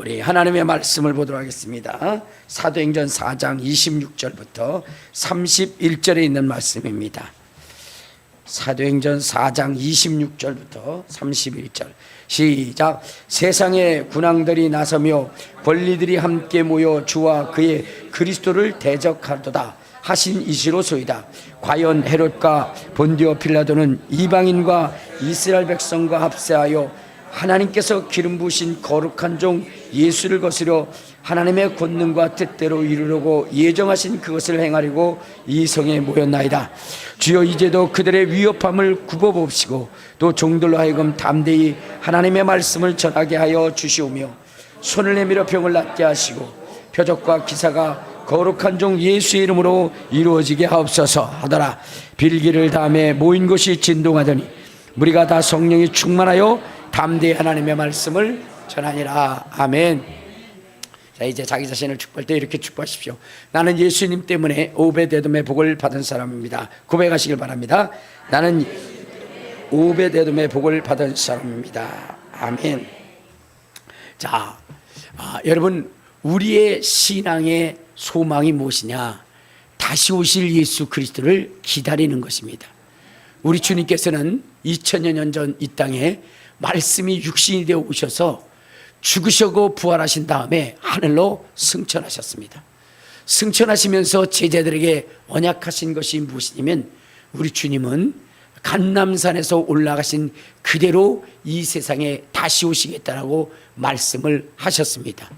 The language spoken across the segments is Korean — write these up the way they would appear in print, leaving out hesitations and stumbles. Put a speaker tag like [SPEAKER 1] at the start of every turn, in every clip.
[SPEAKER 1] 우리 하나님의 말씀을 보도록 하겠습니다. 사도행전 4장 26절부터 31절에 있는 말씀입니다. 사도행전 4장 26절부터 31절 시작. 세상의 군왕들이 나서며 권리들이 함께 모여 주와 그의 그리스도를 대적하도다 하신 이시로소이다. 과연 헤롯과 본디오 빌라도는 이방인과 이스라엘 백성과 합세하여 하나님께서 기름 부으신 거룩한 종 예수를 거스려 하나님의 권능과 뜻대로 이루려고 예정하신 그것을 행하려고 이 성에 모였나이다. 주여, 이제도 그들의 위협함을 굽어봅시고 또 종들로 하여금 담대히 하나님의 말씀을 전하게 하여 주시오며 손을 내밀어 병을 낫게 하시고 표적과 기사가 거룩한 종 예수의 이름으로 이루어지게 하옵소서 하더라. 빌기를 다음에 모인 곳이 진동하더니 무리가 다 성령이 충만하여 담대히 하나님의 말씀을 전하니라. 아멘. 자, 이제 자기 자신을 축복할 때 이렇게 축복하십시오. 나는 예수님 때문에 오베데돔의 복을 받은 사람입니다. 고백하시길 바랍니다. 나는 오베데돔의 복을 받은 사람입니다. 아멘. 자, 여러분, 우리의 신앙의 소망이 무엇이냐? 다시 오실 예수 그리스도를 기다리는 것입니다. 우리 주님께서는 2000여 년 전 이 땅에 말씀이 육신이 되어 오셔서 죽으시고 부활하신 다음에 하늘로 승천하셨습니다. 승천하시면서 제자들에게 언약하신 것이 무엇이냐면 우리 주님은 감람산에서 올라가신 그대로 이 세상에 다시 오시겠다라고 말씀을 하셨습니다.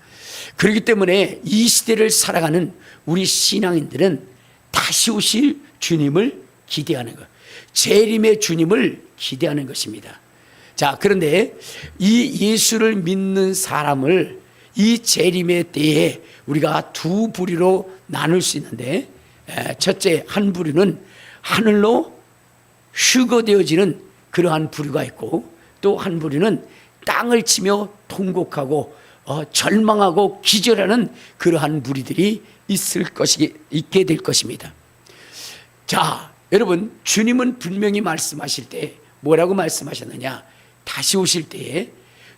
[SPEAKER 1] 그렇기 때문에 이 시대를 살아가는 우리 신앙인들은 다시 오실 주님을 기대하는 것, 재림의 주님을 기대하는 것입니다. 자, 그런데 이 예수를 믿는 사람을 이 재림의 때에 우리가 두 부류로 나눌 수 있는데, 첫째 한 부류는 하늘로 휴거되어지는 그러한 부류가 있고, 또 한 부류는 땅을 치며 통곡하고 절망하고 기절하는 그러한 무리들이 있게 될 것입니다. 자, 여러분, 주님은 분명히 말씀하실 때 뭐라고 말씀하셨느냐? 다시 오실 때에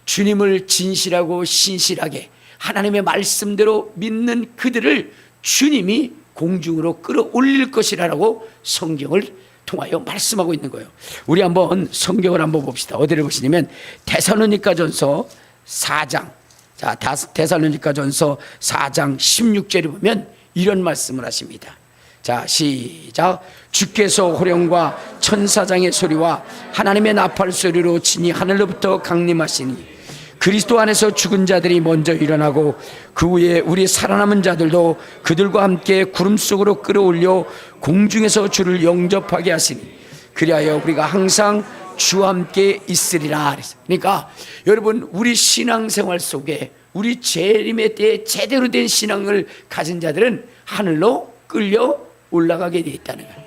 [SPEAKER 1] 주님을 진실하고 신실하게 하나님의 말씀대로 믿는 그들을 주님이 공중으로 끌어올릴 것이라고 성경을 통하여 말씀하고 있는 거예요. 우리 한번 성경을 한번 봅시다. 어디를 보시냐면 데살로니가전서 4장. 자, 데살로니가전서 4장 16절에 보면 이런 말씀을 하십니다. 자, 시작. 주께서 호령과 천사장의 소리와 하나님의 나팔 소리로 친히 하늘로부터 강림하시니 그리스도 안에서 죽은 자들이 먼저 일어나고 그 후에 우리 살아남은 자들도 그들과 함께 구름 속으로 끌어올려 공중에서 주를 영접하게 하시니 그리하여 우리가 항상 주와 함께 있으리라. 그러니까 여러분, 우리 신앙생활 속에 우리 재림의 때에 제대로 된 신앙을 가진 자들은 하늘로 끌려 올라가게 되어 있다는 거예요.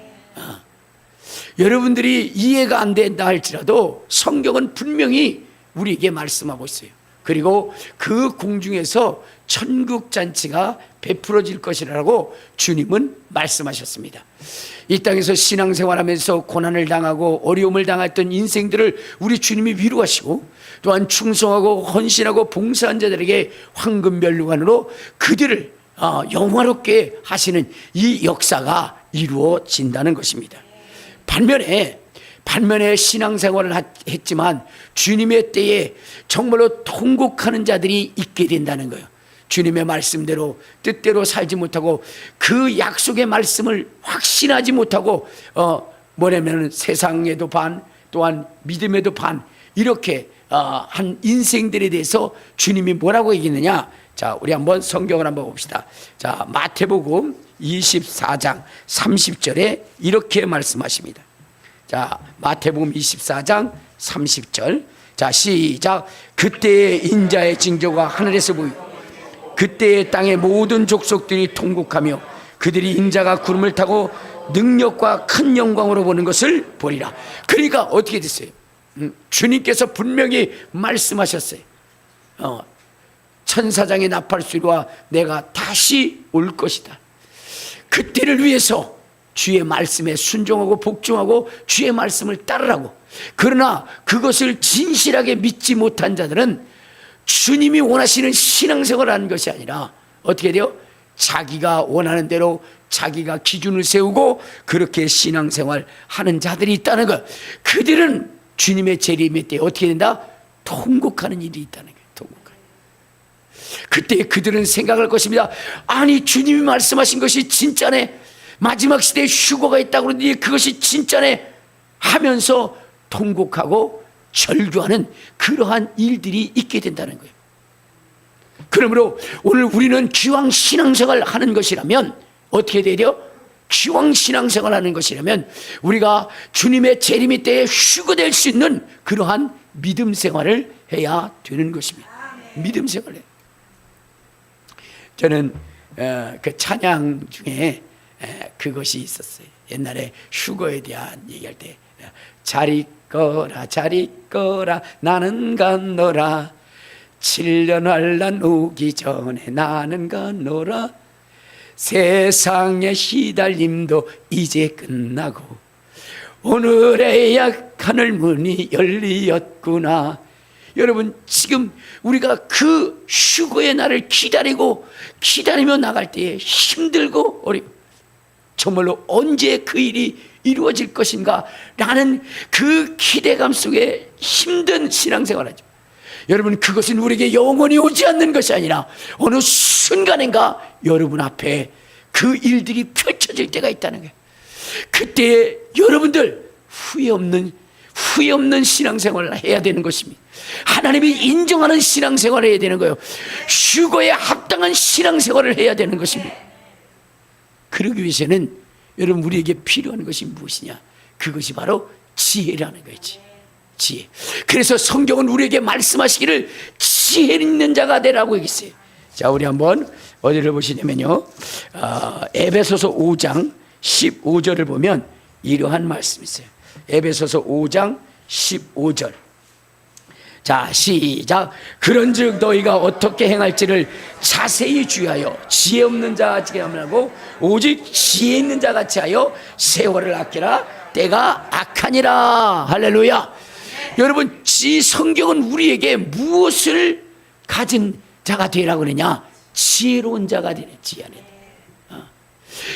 [SPEAKER 1] 여러분들이 이해가 안 된다 할지라도 성경은 분명히 우리에게 말씀하고 있어요. 그리고 그 공중에서 천국잔치가 베풀어질 것이라고 주님은 말씀하셨습니다. 이 땅에서 신앙생활하면서 고난을 당하고 어려움을 당했던 인생들을 우리 주님이 위로하시고 또한 충성하고 헌신하고 봉사한 자들에게 황금별루관으로 그들을 영화롭게 하시는 이 역사가 이루어진다는 것입니다. 반면에 신앙생활을 했지만 주님의 때에 정말로 통곡하는 자들이 있게 된다는 거예요. 주님의 말씀대로 뜻대로 살지 못하고 그 약속의 말씀을 확신하지 못하고 뭐냐면 세상에도 반 또한 믿음에도 반 이렇게 한 인생들에 대해서 주님이 뭐라고 얘기했느냐? 자, 우리 한번 성경을 한번 봅시다. 자, 마태복음 24장 30절에 이렇게 말씀하십니다. 자, 마태복음 24장 30절. 자, 시작. 그때의 인자의 징조가 하늘에서 보이고 그때의 땅의 모든 족속들이 통곡하며 그들이 인자가 구름을 타고 능력과 큰 영광으로 보는 것을 보리라. 그러니까 어떻게 됐어요? 주님께서 분명히 말씀하셨어요. 천사장의 나팔소리와 내가 다시 올 것이다. 그때를 위해서 주의 말씀에 순종하고 복종하고 주의 말씀을 따르라고. 그러나 그것을 진실하게 믿지 못한 자들은 주님이 원하시는 신앙생활을 하는 것이 아니라 어떻게 돼요? 자기가 원하는 대로 자기가 기준을 세우고 그렇게 신앙생활 하는 자들이 있다는 것. 그들은 주님의 재림의 때 어떻게 된다? 통곡하는 일이 있다는 거예요. 통곡하는. 그때 그들은 생각할 것입니다. 아니, 주님이 말씀하신 것이 진짜네, 마지막 시대에 휴거가 있다고 그러는데 그것이 진짜네 하면서 통곡하고 절규하는 그러한 일들이 있게 된다는 거예요. 그러므로 오늘 우리는 기왕 신앙생활 하는 것이라면 어떻게 돼요? 기왕 신앙생활 하는 것이라면 우리가 주님의 재림의 때에 휴거될 수 있는 그러한 믿음 생활을 해야 되는 것입니다. 믿음 생활을. 저는 그 찬양 중에 그것이 있었어요. 옛날에 휴거에 대한 얘기할 때 잘 있거라 잘 있거라 나는 갔노라 7년 환난 오기 전에 나는 갔노라 세상의 시달림도 이제 끝나고 오늘의 하늘 문이 열리었구나. 여러분, 지금 우리가 그 휴거의 날을 기다리며 나갈 때에 힘들고 어렵고 정말로 언제 그 일이 이루어질 것인가 라는 그 기대감 속에 힘든 신앙생활하죠. 여러분, 그것은 우리에게 영원히 오지 않는 것이 아니라 어느 순간인가 여러분 앞에 그 일들이 펼쳐질 때가 있다는 거예요. 그때 여러분들 후회 없는 신앙생활을 해야 되는 것입니다. 하나님이 인정하는 신앙생활을 해야 되는 거예요. 휴거에 합당한 신앙생활을 해야 되는 것입니다. 그러기 위해서는 여러분 우리에게 필요한 것이 무엇이냐? 그것이 바로 지혜라는 거지. 지혜. 그래서 성경은 우리에게 말씀하시기를 지혜 있는 자가 되라고 얘기했어요. 자, 우리 한번 어디를 보시냐면요, 에베소서 5장 15절을 보면 이러한 말씀이 있어요. 에베소서 5장 15절. 자, 시작. 그런즉 너희가 어떻게 행할지를 자세히 주의하여 지혜 없는 자같이 하고 오직 지혜 있는 자같이 하여 세월을 아끼라. 때가 악하니라. 할렐루야. 여러분, 이 성경은 우리에게 무엇을 가진 자가 되라고 그러냐? 지혜로운 자가 되네. 지혜 안에.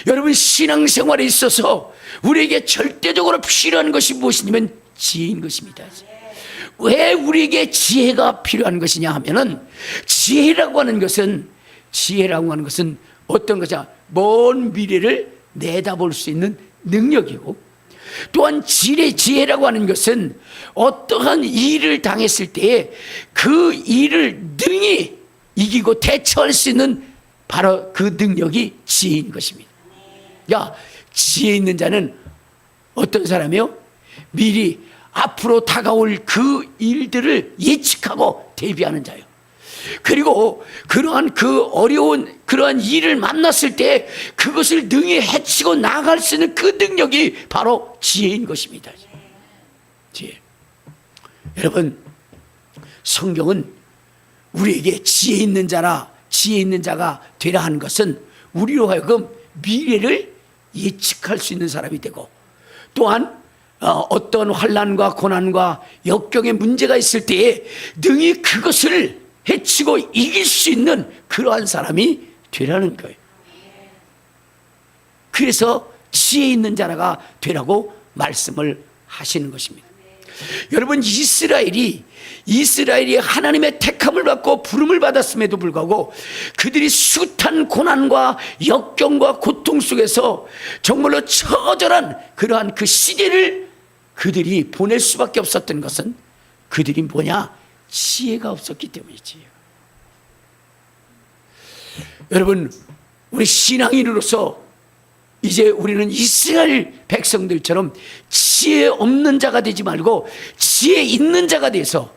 [SPEAKER 1] 여러분, 신앙생활에 있어서 우리에게 절대적으로 필요한 것이 무엇이냐면 지혜인 것입니다. 왜 우리에게 지혜가 필요한 것이냐 하면은 지혜라고 하는 것은 어떤 것이냐? 먼 미래를 내다볼 수 있는 능력이고, 또한 지혜라고 하는 것은 어떠한 일을 당했을 때에 그 일을 능히 이기고 대처할 수 있는 바로 그 능력이 지혜인 것입니다. 야, 지혜 있는 자는 어떤 사람이요? 미리 앞으로 다가올 그 일들을 예측하고 대비하는 자예요. 그리고 그러한 그 어려운 그러한 일을 만났을 때 그것을 능히 해치고 나갈 수 있는 그 능력이 바로 지혜인 것입니다. 지혜. 여러분, 성경은 우리에게 지혜 있는 자가 되라 하는 것은 우리로 하여금 미래를 예측할 수 있는 사람이 되고, 또한 어떤 환난과 고난과 역경의 문제가 있을 때에 능히 그것을 해치고 이길 수 있는 그러한 사람이 되라는 거예요. 그래서 지혜 있는 자가 되라고 말씀을 하시는 것입니다. 여러분, 이스라엘이 하나님의 택함을 받고 부름을 받았음에도 불구하고 그들이 숱한 고난과 역경과 고통 속에서 정말로 처절한 그러한 그 시대를 그들이 보낼 수밖에 없었던 것은 그들이 뭐냐? 지혜가 없었기 때문이지. 여러분, 우리 신앙인으로서 이제 우리는 이스라엘 백성들처럼 지혜 없는 자가 되지 말고 지혜 있는 자가 돼서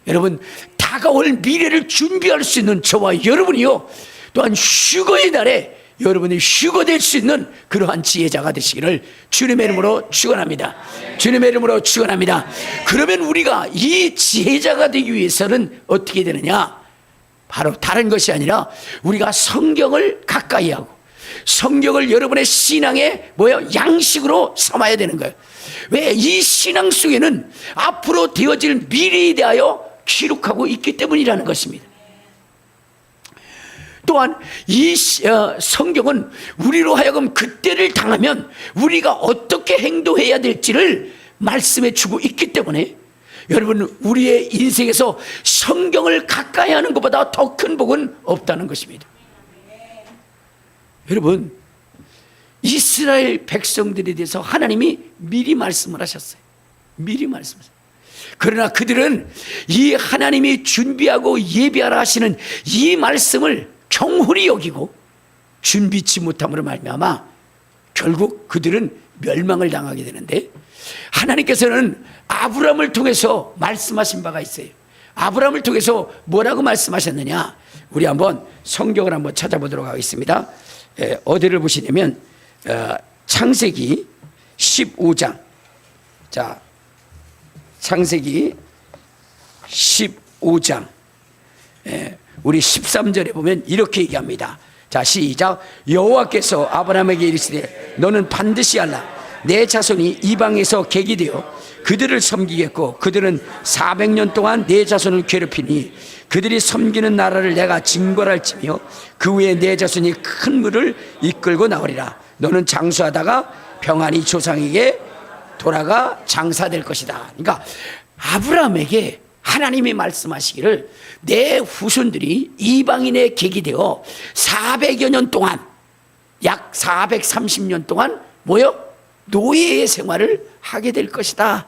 [SPEAKER 1] 여러분 다가올 미래를 준비할 수 있는 저와 여러분이요, 또한 휴거의 날에 여러분이 휴거될 수 있는 그러한 지혜자가 되시기를 주님의 이름으로 축원합니다. 주님의 이름으로 축원합니다. 그러면 우리가 이 지혜자가 되기 위해서는 어떻게 되느냐? 바로 다른 것이 아니라 우리가 성경을 가까이 하고 성경을 여러분의 신앙의 양식으로 삼아야 되는 거예요. 왜? 이 신앙 속에는 앞으로 되어질 미래에 대하여 기록하고 있기 때문이라는 것입니다. 또한 이 성경은 우리로 하여금 그때를 당하면 우리가 어떻게 행동해야 될지를 말씀해 주고 있기 때문에 여러분, 우리의 인생에서 성경을 가까이 하는 것보다 더 큰 복은 없다는 것입니다. 여러분, 이스라엘 백성들에 대해서 하나님이 미리 말씀을 하셨어요. 미리 말씀하셨어요. 그러나 그들은 이 하나님이 준비하고 예비하라 하시는 이 말씀을 경홀히 여기고 준비치 못함으로 말미암아 결국 그들은 멸망을 당하게 되는데, 하나님께서는 아브라함을 통해서 말씀하신 바가 있어요. 아브라함을 통해서 뭐라고 말씀하셨느냐, 우리 한번 성경을 한번 찾아보도록 하겠습니다. 어디를 보시냐면 창세기 15장. 자, 창세기 15장 우리 13절에 보면 이렇게 얘기합니다. 자, 시작. 여호와께서 아브라함에게 이르시되 너는 반드시 알라. 내 자손이 이방에서 객이 되어 그들을 섬기겠고 그들은 400년 동안 내 자손을 괴롭히니 그들이 섬기는 나라를 내가 징벌할지며 그 후에 내 자손이 큰 물을 이끌고 나오리라. 너는 장수하다가 평안히 조상에게 돌아가 장사될 것이다. 그러니까 아브라함에게 하나님이 말씀하시기를 내 후손들이 이방인의 객이 되어 400여 년 동안, 약 430년 동안 뭐요? 노예의 생활을 하게 될 것이다.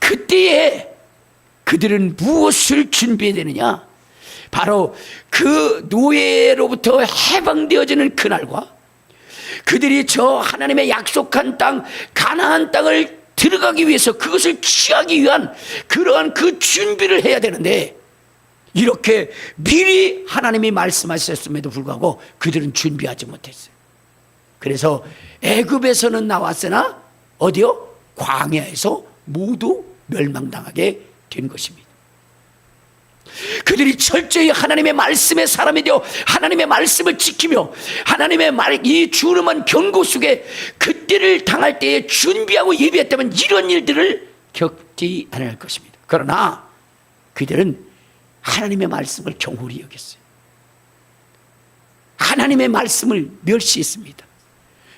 [SPEAKER 1] 그때에 그들은 무엇을 준비해야 되느냐? 바로 그 노예로부터 해방되어지는 그날과 그들이 저 하나님의 약속한 땅 가나안 땅을 들어가기 위해서 그것을 취하기 위한 그러한 그 준비를 해야 되는데, 이렇게 미리 하나님이 말씀하셨음에도 불구하고 그들은 준비하지 못했어요. 그래서 애굽에서는 나왔으나 어디요? 광야에서 모두 멸망당하게 된 것입니다. 그들이 철저히 하나님의 말씀의 사람이 되어 하나님의 말씀을 지키며 하나님의 이 주름한 경고 속에 그때를 당할 때에 준비하고 예비했다면 이런 일들을 겪지 않을 것입니다. 그러나 그들은 하나님의 말씀을 경홀히 여겼어요. 하나님의 말씀을 멸시했습니다.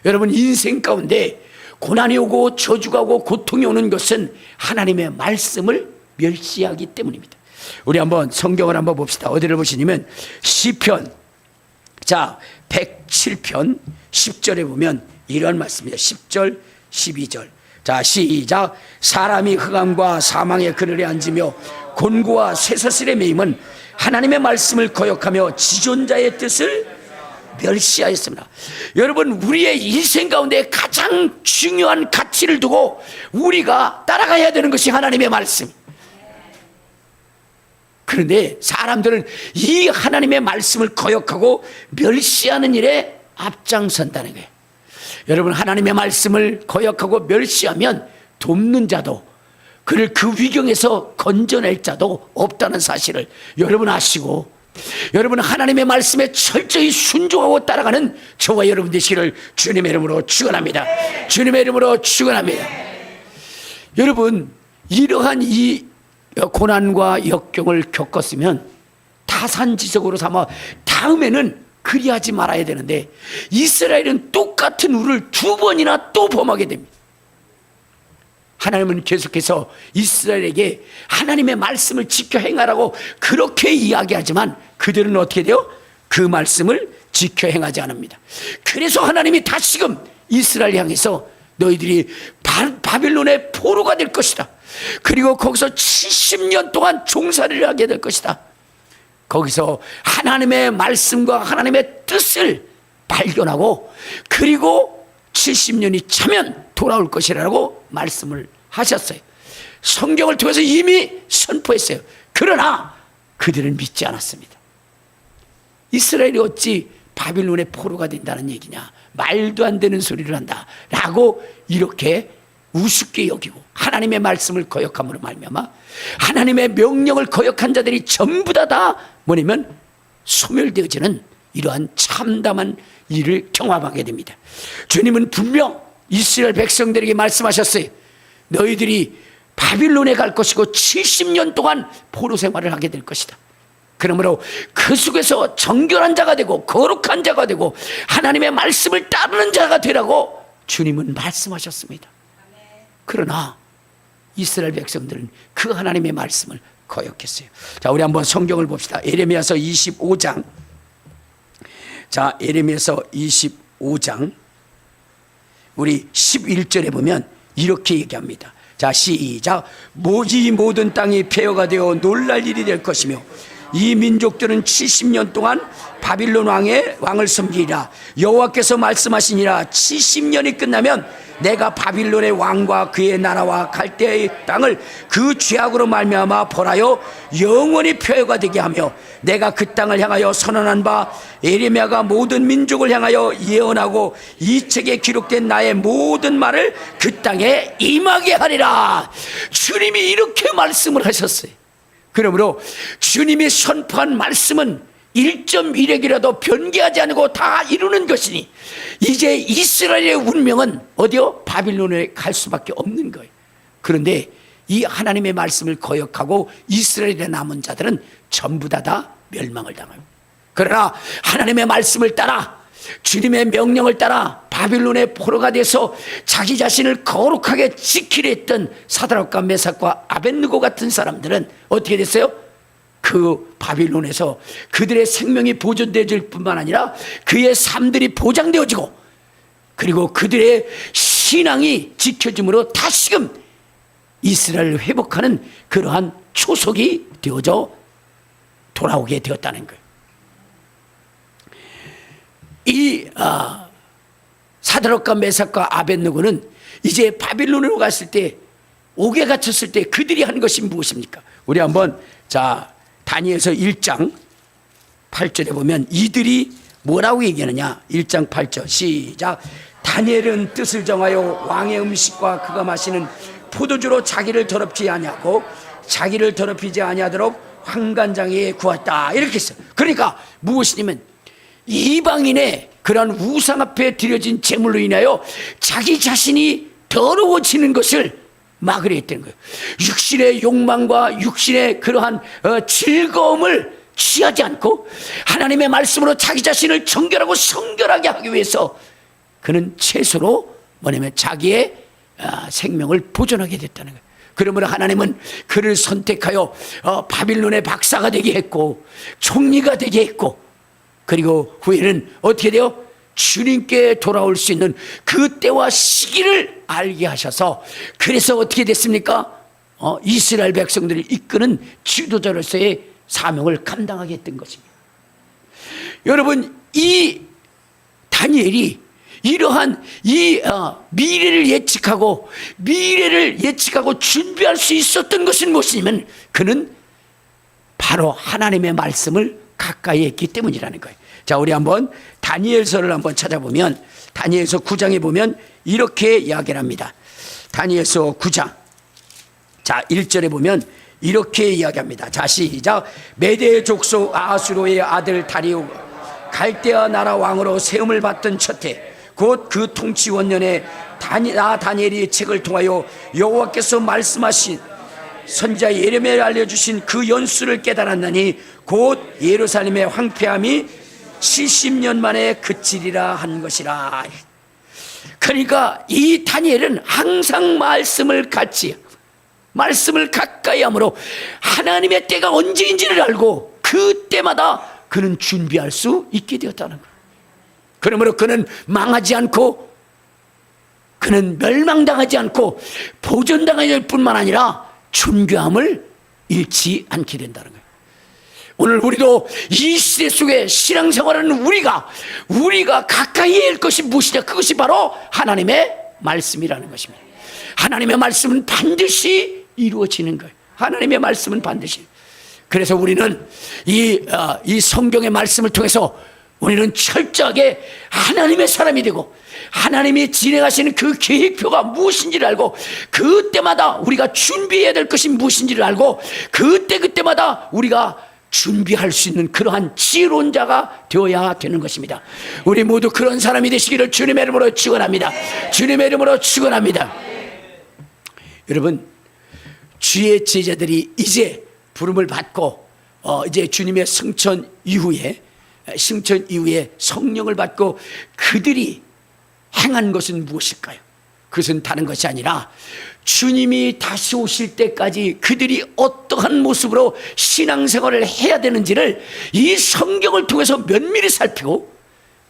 [SPEAKER 1] 여러분, 인생 가운데 고난이 오고 저주가 오고 고통이 오는 것은 하나님의 말씀을 멸시하기 때문입니다. 우리 한번 성경을 한번 봅시다. 어디를 보시냐면 시편, 자 107편 10절에 보면 이런 말씀입니다. 10절 12절. 자, 시작. 사람이 흑암과 사망의 그늘에 앉으며 곤고와 쇠사슬에 매임은 하나님의 말씀을 거역하며 지존자의 뜻을 멸시하였습니다. 여러분, 우리의 인생 가운데 가장 중요한 가치를 두고 우리가 따라가야 되는 것이 하나님의 말씀. 그런데 사람들은 이 하나님의 말씀을 거역하고 멸시하는 일에 앞장선다는 거예요. 여러분, 하나님의 말씀을 거역하고 멸시하면 돕는 자도, 그를 그 위경에서 건져낼 자도 없다는 사실을 여러분 아시고, 여러분 하나님의 말씀에 철저히 순종하고 따라가는 저와 여러분 되시기를 주님의 이름으로 축원합니다. 주님의 이름으로 축원합니다. 여러분, 이러한 이 고난과 역경을 겪었으면 타산지석으로 삼아 다음에는 그리하지 말아야 되는데, 이스라엘은 똑같은 우를 2번이나 또 범하게 됩니다. 하나님은 계속해서 이스라엘에게 하나님의 말씀을 지켜 행하라고 그렇게 이야기하지만 그들은 어떻게 돼요? 그 말씀을 지켜 행하지 않습니다. 그래서 하나님이 다시금 이스라엘 향해서 너희들이 바빌론의 포로가 될 것이다. 그리고 거기서 70년 동안 종살이를 하게 될 것이다. 거기서 하나님의 말씀과 하나님의 뜻을 발견하고 그리고 70년이 차면 돌아올 것이라고 말씀을 하셨어요. 성경을 통해서 이미 선포했어요. 그러나 그들은 믿지 않았습니다. 이스라엘이 어찌 바빌론의 포로가 된다는 얘기냐, 말도 안 되는 소리를 한다 라고 이렇게 우습게 여기고 하나님의 말씀을 거역함으로 말미암아 하나님의 명령을 거역한 자들이 전부 다 뭐냐면 소멸되어지는 이러한 참담한 일을 경험하게 됩니다. 주님은 분명 이스라엘 백성들에게 말씀하셨어요. 너희들이 바빌론에 갈 것이고 70년 동안 포로 생활을 하게 될 것이다. 그러므로 그 속에서 정결한 자가 되고 거룩한 자가 되고 하나님의 말씀을 따르는 자가 되라고 주님은 말씀하셨습니다. 그러나 이스라엘 백성들은 그 하나님의 말씀을 거역했어요. 자, 우리 한번 성경을 봅시다. 예레미야서 25장. 자, 예레미야서 25장 우리 11절에 보면 이렇게 얘기합니다. 자, 시작. 이 모든 땅이 폐허가 되어 놀랄 일이 될 것이며 이 민족들은 70년 동안 바빌론 왕을 섬기리라. 여호와께서 말씀하시니라. 70년이 끝나면 내가 바빌론의 왕과 그의 나라와 갈대의 땅을 그 죄악으로 말미암아 벌하여 영원히 폐허가 되게 하며 내가 그 땅을 향하여 선언한 바 예레미야가 모든 민족을 향하여 예언하고 이 책에 기록된 나의 모든 말을 그 땅에 임하게 하리라. 주님이 이렇게 말씀을 하셨어요. 그러므로 주님이 선포한 말씀은 1.1핵이라도 변개하지 않고 다 이루는 것이니 이제 이스라엘의 운명은 어디요? 바빌론에 갈 수밖에 없는 거예요. 그런데 이 하나님의 말씀을 거역하고 이스라엘의 남은 자들은 전부 다 멸망을 당해요. 그러나 하나님의 말씀을 따라 주님의 명령을 따라 바빌론의 포로가 돼서 자기 자신을 거룩하게 지키려 했던 사드락과 메삭과 아벳느고 같은 사람들은 어떻게 됐어요? 그 바빌론에서 그들의 생명이 보존되어질 뿐만 아니라 그의 삶들이 보장되어지고 그리고 그들의 신앙이 지켜짐으로 다시금 이스라엘을 회복하는 그러한 초석이 되어져 돌아오게 되었다는 거예요. 이 사드락과 메삭과 아벳느고는 이제 바빌론으로 갔을 때 옥에 갇혔을 때 그들이 한 것이 무엇입니까? 우리 한번 자 다니엘서 1장 8절에 보면 이들이 뭐라고 얘기하느냐. 1장 8절 시작. 다니엘은 뜻을 정하여 왕의 음식과 그가 마시는 포도주로 자기를 더럽히지 아니하고 자기를 더럽히지 아니하도록 환관장에 구했다. 이렇게 했어요. 그러니까 무엇이냐면 이방인의 그런 우상 앞에 드려진 제물로 인하여 자기 자신이 더러워지는 것을 막으려 했다는 거예요. 육신의 욕망과 육신의 그러한 즐거움을 취하지 않고 하나님의 말씀으로 자기 자신을 정결하고 성결하게 하기 위해서 그는 채소로 뭐냐면 자기의 생명을 보존하게 됐다는 거예요. 그러므로 하나님은 그를 선택하여 바빌론의 박사가 되게 했고 총리가 되게 했고 그리고 후에는 어떻게 돼요? 주님께 돌아올 수 있는 그 때와 시기를 알게 하셔서 그래서 어떻게 됐습니까? 이스라엘 백성들을 이끄는 지도자로서의 사명을 감당하게 했던 것입니다. 여러분, 이 다니엘이 이러한 이 미래를 예측하고 준비할 수 있었던 것은 무엇이냐면 그는 바로 하나님의 말씀을 가까이 했기 때문이라는 거예요. 자, 우리 한번 다니엘서를 한번 찾아보면 다니엘서 9장에 보면 이렇게 이야기를 합니다. 다니엘서 9장 자 1절에 보면 이렇게 이야기합니다. 자 시작. 메대 족속 아수로의 아들 다리오 갈대아 나라 왕으로 세움을 받던 첫해 곧 그 통치 원년에 다니엘이 책을 통하여 여호와께서 말씀하신 선지자 예레미야에 알려주신 그 연수를 깨달았나니 곧 예루살렘의 황폐함이 70년 만에 그치리라 한 것이라. 그러니까 이 다니엘은 항상 말씀을 가까이 함으로 하나님의 때가 언제인지를 알고 그 때마다 그는 준비할 수 있게 되었다는 거예요. 그러므로 그는 망하지 않고 그는 멸망당하지 않고 보존당하게 될 뿐만 아니라 준교함을 잃지 않게 된다는 거예요. 오늘 우리도 이 시대 속에 신앙생활하는 우리가 가까이 해야 할 것이 무엇이냐? 그것이 바로 하나님의 말씀이라는 것입니다. 하나님의 말씀은 반드시 이루어지는 거예요. 하나님의 말씀은 반드시. 그래서 우리는 이 성경의 말씀을 통해서 우리는 철저하게 하나님의 사람이 되고 하나님이 진행하시는 그 계획표가 무엇인지를 알고 그때마다 우리가 준비해야 될 것이 무엇인지를 알고 그때마다 우리가 준비할 수 있는 그러한 지혜로운 자가 되어야 되는 것입니다. 우리 모두 그런 사람이 되시기를 주님의 이름으로 축원합니다. 주님의 이름으로 축원합니다. 여러분, 주의 제자들이 이제 부름을 받고 이제 주님의 승천 이후에 성령을 받고 그들이 행한 것은 무엇일까요? 그것은 다른 것이 아니라 주님이 다시 오실 때까지 그들이 어떠한 모습으로 신앙생활을 해야 되는지를 이 성경을 통해서 면밀히 살피고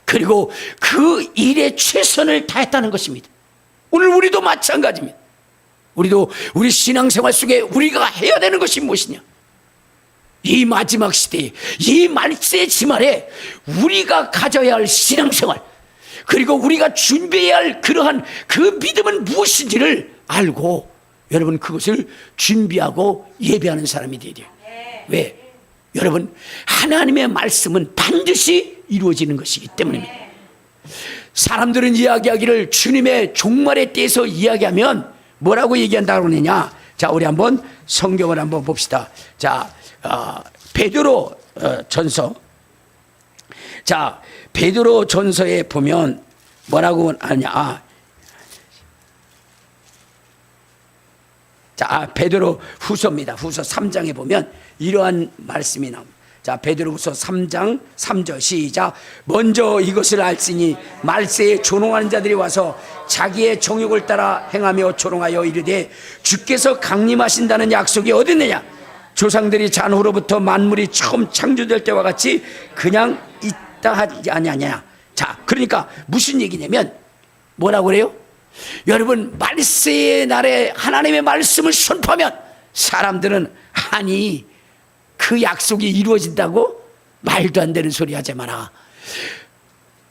[SPEAKER 1] 그리고 그 일에 최선을 다했다는 것입니다. 오늘 우리도 마찬가지입니다. 우리도 우리 신앙생활 속에 우리가 해야 되는 것이 무엇이냐? 이 마지막 시대에, 이 말세의 지말에 우리가 가져야 할 신앙생활, 그리고 우리가 준비해야 할 그러한 그 믿음은 무엇인지를 알고 여러분 그것을 준비하고 예배하는 사람이 되어야 돼요. 왜? 여러분, 하나님의 말씀은 반드시 이루어지는 것이기 때문입니다. 사람들은 이야기하기를 주님의 종말에 대해서 이야기하면 뭐라고 얘기한다고 그러느냐? 자, 우리 한번 성경을 한번 봅시다. 자, 베드로 전서. 자, 베드로 전서에 보면 뭐라고 하냐? 자, 베드로 후서입니다. 후서 3장에 보면 이러한 말씀이 나옵니다. 자, 베드로후서 3장 3절 시작. 먼저 이것을 알지니 말세에 조롱하는 자들이 와서 자기의 정욕을 따라 행하며 조롱하여 이르되 주께서 강림하신다는 약속이 어디 있느냐? 조상들이 잔후로부터 만물이 처음 창조될 때와 같이 그냥 있다 하지 아니하냐. 자, 그러니까 무슨 얘기냐면 뭐라고 그래요? 여러분, 말세의 날에 하나님의 말씀을 선포하면 사람들은 아니 그 약속이 이루어진다고? 말도 안 되는 소리 하지 마라.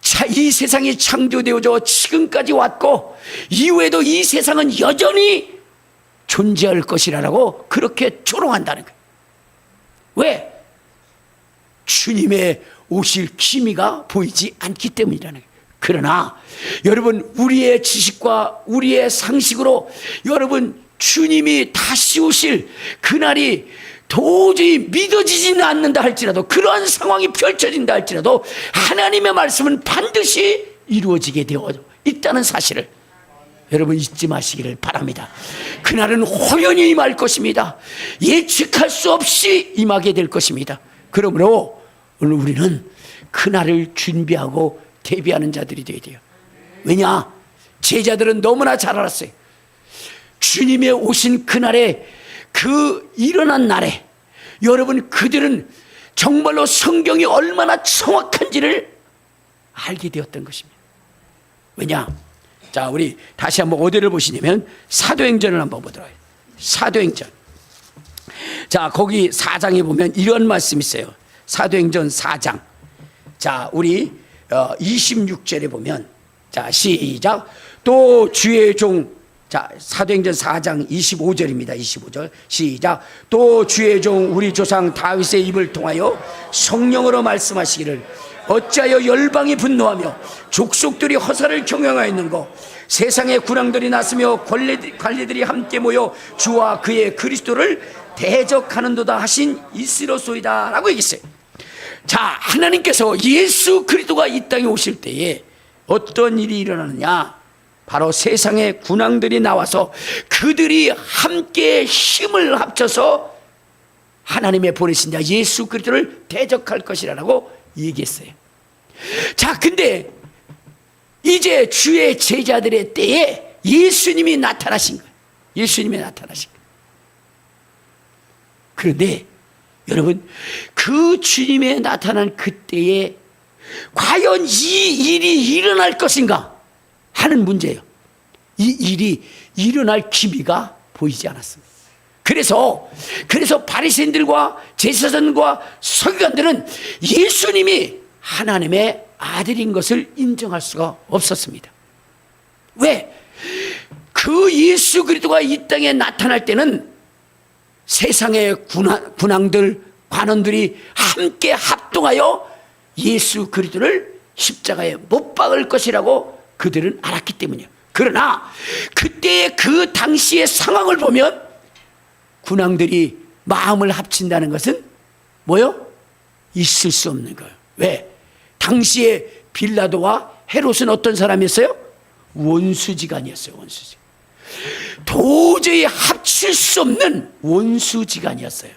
[SPEAKER 1] 자, 이 세상이 창조되어져 지금까지 왔고 이후에도 이 세상은 여전히 존재할 것이라고 그렇게 조롱한다는 거예요. 왜? 주님의 오실 기미가 보이지 않기 때문이라는 거예요. 그러나 여러분, 우리의 지식과 우리의 상식으로 여러분 주님이 다시 오실 그날이 도저히 믿어지지는 않는다 할지라도, 그러한 상황이 펼쳐진다 할지라도 하나님의 말씀은 반드시 이루어지게 되어 있다는 사실을 여러분 잊지 마시기를 바랍니다. 그날은 호연히 임할 것입니다. 예측할 수 없이 임하게 될 것입니다. 그러므로 오늘 우리는 그날을 준비하고 대비하는 자들이 되어야 돼요. 왜냐? 제자들은 너무나 잘 알았어요. 주님의 오신 그날에, 그 일어난 날에 여러분 그들은 정말로 성경이 얼마나 정확한지를 알게 되었던 것입니다. 왜냐? 자, 우리 다시 한번 어디를 보시냐면 사도행전을 한번 보도록 해요. 사도행전. 자, 거기 4장에 보면 이런 말씀이 있어요. 사도행전 4장. 자, 우리 26절에 보면, 자, 시작. 또 주의 종, 자, 사도행전 4장 25절입니다. 25절 시작. 또 주의 종 우리 조상 다윗의 입을 통하여 성령으로 말씀하시기를 어찌하여 열방이 분노하며 족속들이 허사를 경영하였는고 세상의 군왕들이 났으며 관리들이 함께 모여 주와 그의 그리스도를 대적하는도다 하신 이스로소이다 라고 얘기했어요. 자, 하나님께서 예수 그리스도가 이 땅에 오실 때에 어떤 일이 일어나느냐? 바로 세상의 군왕들이 나와서 그들이 함께 힘을 합쳐서 하나님의 보내신 자 예수 그리스도를 대적할 것이라고 얘기했어요. 자, 근데 이제 주의 제자들의 때에 예수님이 나타나신 거예요. 예수님이 나타나신 거예요. 그런데 여러분, 그 주님의 나타난 그때에 과연 이 일이 일어날 것인가 하는 문제예요. 이 일이 일어날 기미가 보이지 않았습니다. 그래서 바리새인들과 제사장과 서기관들은 예수님이 하나님의 아들인 것을 인정할 수가 없었습니다. 왜? 그 예수 그리스도가 이 땅에 나타날 때는 세상의 군왕들, 관원들이 함께 합동하여 예수 그리스도를 십자가에 못 박을 것이라고 그들은 알았기 때문이에요. 그러나 그때의 그 당시의 상황을 보면 군왕들이 마음을 합친다는 것은 뭐요? 있을 수 없는 거예요. 왜? 당시에 빌라도와 헤롯은 어떤 사람이었어요? 원수지간이었어요. 원수지. 도저히 합칠 수 없는 원수지간이었어요.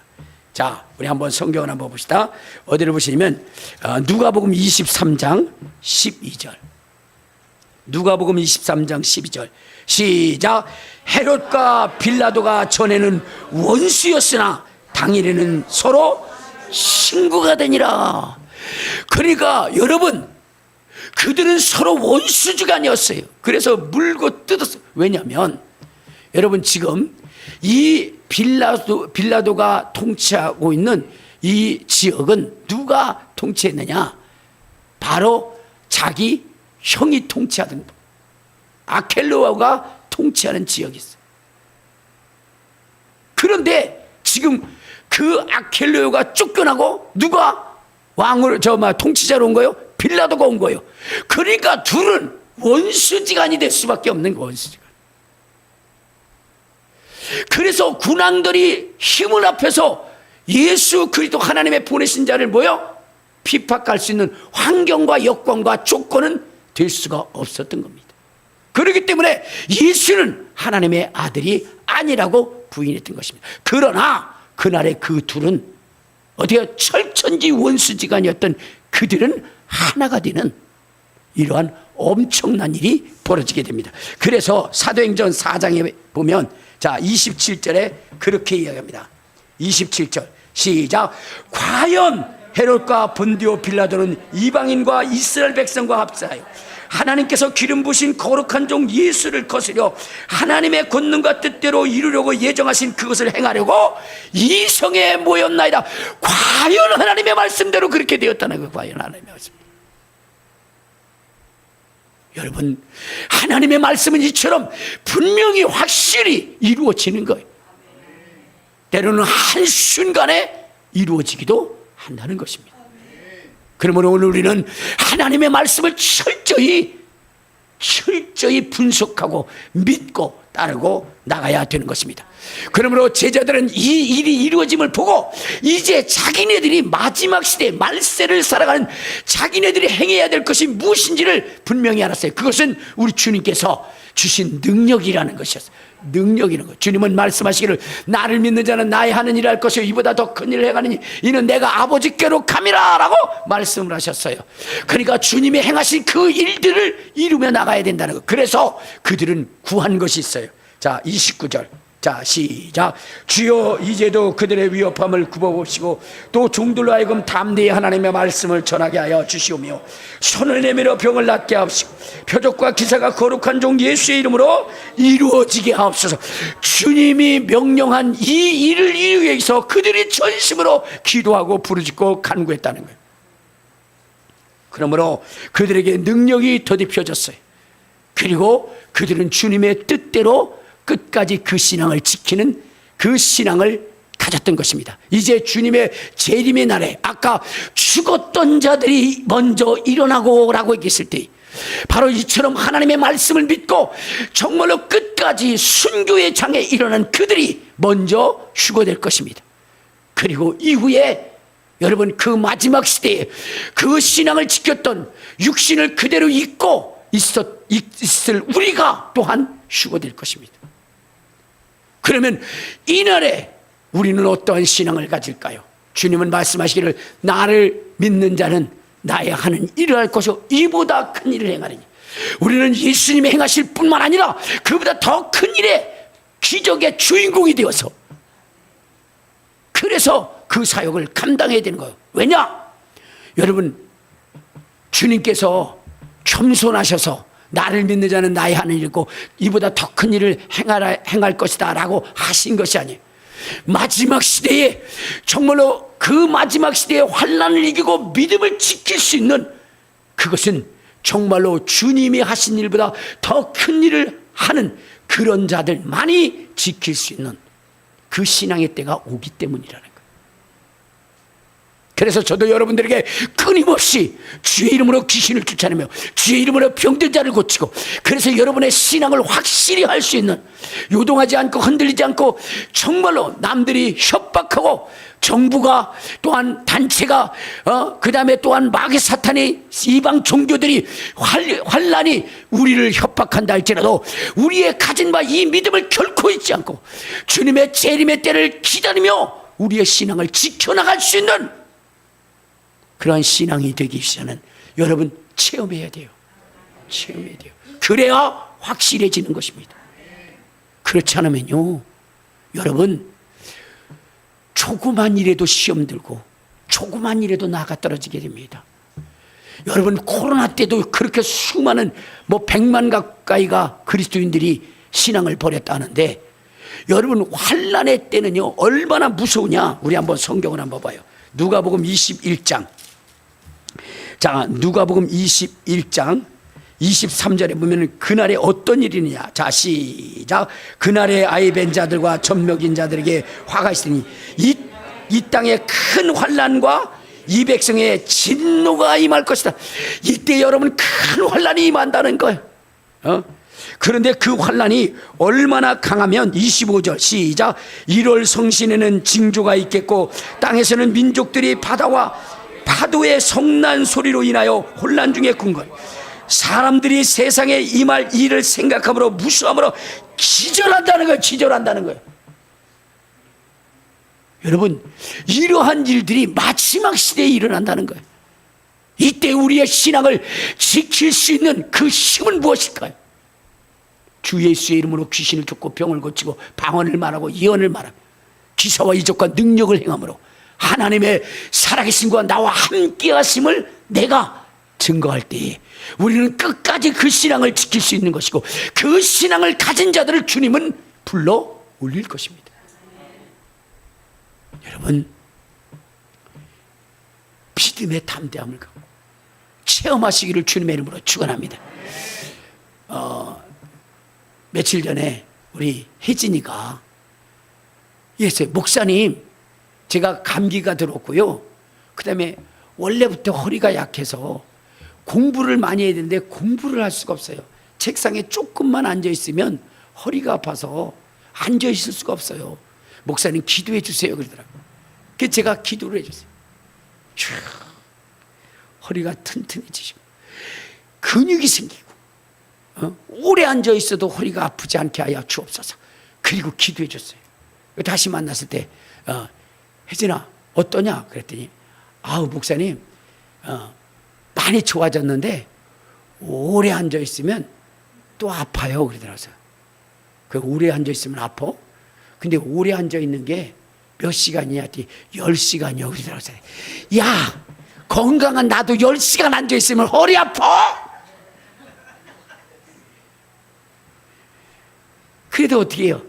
[SPEAKER 1] 자, 우리 한번 성경을 한번 봅시다. 어디를 보시냐면 누가복음 23장 12절. 누가복음 23장 12절. 시작. 헤롯과 빌라도가 전에는 원수였으나 당일에는 서로 친구가 되니라. 그러니까 여러분, 그들은 서로 원수지간이었어요. 그래서 물고 뜯었어요. 왜냐하면 여러분, 지금 이 빌라도가 통치하고 있는 이 지역은 누가 통치했느냐? 바로 자기 형이 통치하던 아켈로아가 통치하는 지역이 있어요. 그런데 지금 그 아켈로아가 쫓겨나고 누가 왕으로 통치자로 온 거예요? 빌라도가 온 거예요. 그러니까 둘은 원수지간이 될 수밖에 없는 원수지간. 그래서 군왕들이 힘을 합해서 예수 그리스도 하나님의 보내신 자를 뭐요? 핍박할 수 있는 환경과 여건과 조건은 될 수가 없었던 겁니다. 그렇기 때문에 예수는 하나님의 아들이 아니라고 부인했던 것입니다. 그러나 그날의 그 둘은 어디에 철천지 원수지간이었던 그들은 하나가 되는 이러한 엄청난 일이 벌어지게 됩니다. 그래서 사도행전 4장에 보면 자 27절에 그렇게 이야기합니다. 27절 시작. 과연 헤롯과 본디오 빌라도는 이방인과 이스라엘 백성과 합사하여 하나님께서 기름 부으신 거룩한 종 예수를 거스려 하나님의 권능과 뜻대로 이루려고 예정하신 그것을 행하려고 이 성에 모였나이다. 과연 하나님의 말씀대로 그렇게 되었다는 거예요. 과연 하나님의 말씀. 여러분, 하나님의 말씀은 이처럼 분명히 확실히 이루어지는 거예요. 때로는 한순간에 이루어지기도 한다는 것입니다. 그러므로 오늘 우리는 하나님의 말씀을 철저히 분석하고 믿고 따르고 나가야 되는 것입니다. 그러므로 제자들은 이 일이 이루어짐을 보고 이제 자기네들이 마지막 시대에 말세를 살아가는 자기네들이 행해야 될 것이 무엇인지를 분명히 알았어요. 그것은 우리 주님께서 주신 능력이라는 것이었어요. 능력이라는 것. 주님은 말씀하시기를 나를 믿는 자는 나의 하는 일을 할 것이요 이보다 더 큰 일을 행하느니 이는 내가 아버지께로 감이라 라고 말씀을 하셨어요. 그러니까 주님이 행하신 그 일들을 이루며 나가야 된다는 것. 그래서 그들은 구한 것이 있어요. 자 29절 자 시작. 주여 이제도 그들의 위협함을 굽어보시고 또 종들로 하여금 담대히 하나님의 말씀을 전하게 하여 주시오며 손을 내밀어 병을 낫게 하옵시고 표적과 기사가 거룩한 종 예수의 이름으로 이루어지게 하옵소서. 주님이 명령한 이 일을 이루기 위해서 그들이 전심으로 기도하고 부르짖고 간구했다는 거예요. 그러므로 그들에게 능력이 더딥혀졌어요. 그리고 그들은 주님의 뜻대로 끝까지 그 신앙을 지키는 그 신앙을 가졌던 것입니다. 이제 주님의 재림의 날에 아까 죽었던 자들이 먼저 일어나고 라고 얘기했을 때 바로 이처럼 하나님의 말씀을 믿고 정말로 끝까지 순교의 장에 일어난 그들이 먼저 휴거될 것입니다. 그리고 이후에 여러분 그 마지막 시대에 그 신앙을 지켰던 육신을 그대로 잊고 있을 우리가 또한 휴거될 것입니다. 그러면 이날에 우리는 어떠한 신앙을 가질까요? 주님은 말씀하시기를 나를 믿는 자는 나의 하는 일을 할 것이요 이보다 큰 일을 행하리니. 우리는 예수님이 행하실 뿐만 아니라 그보다 더 큰 일의 기적의 주인공이 되어서 그래서 그 사역을 감당해야 되는 거예요. 왜냐? 여러분 주님께서 겸손하셔서 나를 믿는 자는 나의 하는 일이고 이보다 더 큰 일을 행할 것이다 라고 하신 것이 아니에요. 마지막 시대에 정말로 그 마지막 시대에 환난을 이기고 믿음을 지킬 수 있는 그것은 정말로 주님이 하신 일보다 더 큰 일을 하는 그런 자들만이 지킬 수 있는 그 신앙의 때가 오기 때문이라는 거예요. 그래서 저도 여러분들에게 끊임없이 주의 이름으로 귀신을 쫓아내며 주의 이름으로 병든 자를 고치고, 그래서 여러분의 신앙을 확실히 할 수 있는, 요동하지 않고 흔들리지 않고 정말로 남들이 협박하고 정부가 또한 단체가 그 다음에 또한 마귀 사탄이 이방 종교들이 환란이 우리를 협박한다 할지라도 우리의 가진 바 이 믿음을 결코 잊지 않고 주님의 재림의 때를 기다리며 우리의 신앙을 지켜나갈 수 있는 그러한 신앙이 되기 위해서는 여러분 체험해야 돼요. 체험해야 돼요. 그래야 확실해지는 것입니다. 그렇지 않으면요, 여러분 조그만 일에도 시험 들고 조그만 일에도 나가 떨어지게 됩니다. 여러분 코로나 때도 그렇게 수많은 100만 가까이가 그리스도인들이 신앙을 버렸다는데, 여러분 환난의 때는요 얼마나 무서우냐. 우리 한번 성경을 한번 봐요. 누가복음 21장. 자, 누가복음 21장 23절에 보면 그날에 어떤 일이냐. 자, 시작. 그날에 아이 뵌 자들과 젖먹인 자들에게 화가 있으니 이 땅에 큰 환난과 이 백성의 진노가 임할 것이다. 이때 여러분 큰 환난이 임한다는 거예요. 그런데 그 환난이 얼마나 강하면 25절 시작. 1월 성신에는 징조가 있겠고 땅에서는 민족들이 바다와 파도의 성난 소리로 인하여 혼란 중에 군것, 사람들이 세상에 임할 일을 생각함으로 무수함으로 기절한다는 거예요. 기절한다는 거예요. 여러분 이러한 일들이 마지막 시대에 일어난다는 거예요. 이때 우리의 신앙을 지킬 수 있는 그 힘은 무엇일까요? 주 예수의 이름으로 귀신을 쫓고 병을 고치고 방언을 말하고 예언을 말하며 기사와 이적과 능력을 행함으로 하나님의 살아계심과 나와 함께 하심을 내가 증거할 때에 우리는 끝까지 그 신앙을 지킬 수 있는 것이고, 그 신앙을 가진 자들을 주님은 불러 올릴 것입니다. 여러분 믿음의 담대함을 갖고 체험하시기를 주님의 이름으로 축원합니다. 며칠 전에 우리 혜진이가 이랬어요. 목사님, 제가 감기가 들었고요, 그 다음에 원래부터 허리가 약해서 공부를 많이 해야 되는데 공부를 할 수가 없어요. 책상에 조금만 앉아있으면 허리가 아파서 앉아있을 수가 없어요. 목사님 기도해 주세요 그러더라고요. 그래서 제가 기도를 해줬어요. 허리가 튼튼해지시고 근육이 생기고 오래 앉아있어도 허리가 아프지 않게 하여 주옵소서. 그리고 기도해 줬어요. 다시 만났을 때 혜진아 어떠냐 그랬더니, 아우 목사님 많이 좋아졌는데 오래 앉아있으면 또 아파요 그러더라고요. 그 오래 앉아있으면 아파? 근데 오래 앉아있는 게 몇 시간이냐 했더니 10시간이요 그러더라고요. 야, 건강한 나도 10시간 앉아있으면 허리 아파? 그래도 어떻게 해요?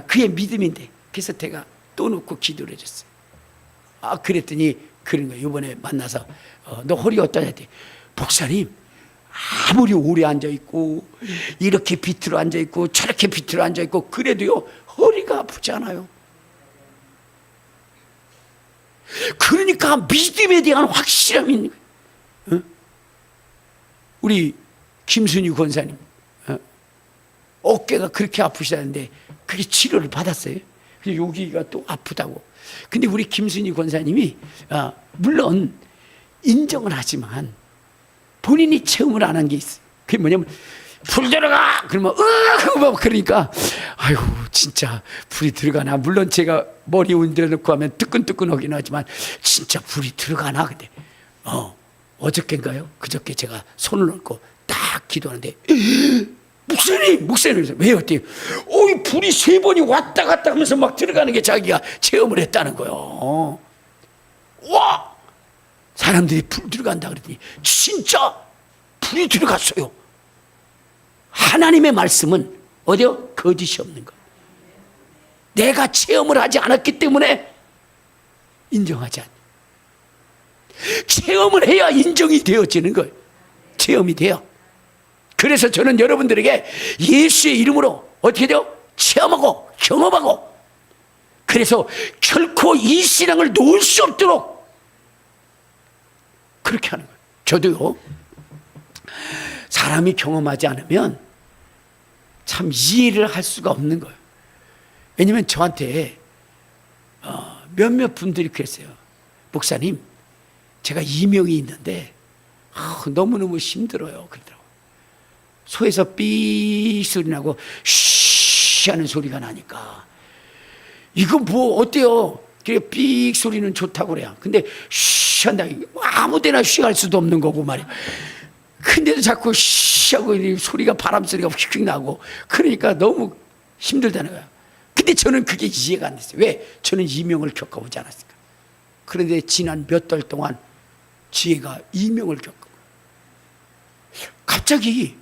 [SPEAKER 1] 그의 믿음인데. 그래서 제가 또 놓고 기도를 해줬어요. 그랬더니 그런 거예요. 이번에 만나서 너 허리 어떠냐 했더니, 목사님 아무리 오래 앉아있고 이렇게 비틀어 앉아있고 저렇게 비틀어 앉아있고 그래도요 허리가 아프지 않아요. 그러니까 믿음에 대한 확실함이 있는 거예요. 우리 김순희 권사님 어깨가 그렇게 아프시다는데 그게 치료를 받았어요. 여기가 또 아프다고. 근데 우리 김순희 권사님이 물론 인정을 하지만 본인이 체험을 안 한 게 있어요. 그게 뭐냐면 불 들어가! 그러면 그러니까 아이고 진짜 불이 들어가나. 물론 제가 머리 흔들어놓고 하면 뜨끈뜨끈하긴 하지만 진짜 불이 들어가나. 근데 어저께인가요? 그저께 제가 손을 얹고 딱 기도하는데 목사님 왜요? 이 불이 3번이 왔다 갔다 하면서 막 들어가는 게 자기가 체험을 했다는 거예요. 와! 사람들이 불 들어간다 그랬더니 진짜 불이 들어갔어요. 하나님의 말씀은 어디요? 거짓이 없는 거. 내가 체험을 하지 않았기 때문에 인정하지 않는. 체험을 해야 인정이 되어지는 거예요. 체험이 돼요. 그래서 저는 여러분들에게 예수의 이름으로 어떻게 돼요? 체험하고 경험하고, 그래서 결코 이 신앙을 놓을 수 없도록 그렇게 하는 거예요. 저도요, 사람이 경험하지 않으면 참 이해를 할 수가 없는 거예요. 왜냐면 저한테 몇몇 분들이 그랬어요. 목사님, 제가 이명이 있는데 너무너무 힘들어요. 그러더라고요. 소에서 삐 소리 나고 쉬 하는 소리가 나니까 이거 뭐 어때요? 삐 소리는 좋다고 그래요. 근데 쉬 한다. 아무 데나 쉬할 수도 없는 거고 말이야. 근데도 자꾸 쉬 하고 소리가 바람 소리가 휙휙 나고 그러니까 너무 힘들다는 거야. 근데 저는 그게 이해가 안 됐어요. 왜? 저는 이명을 겪어보지 않았을까. 그런데 지난 몇 달 동안 지혜가 이명을 겪은 거예요. 갑자기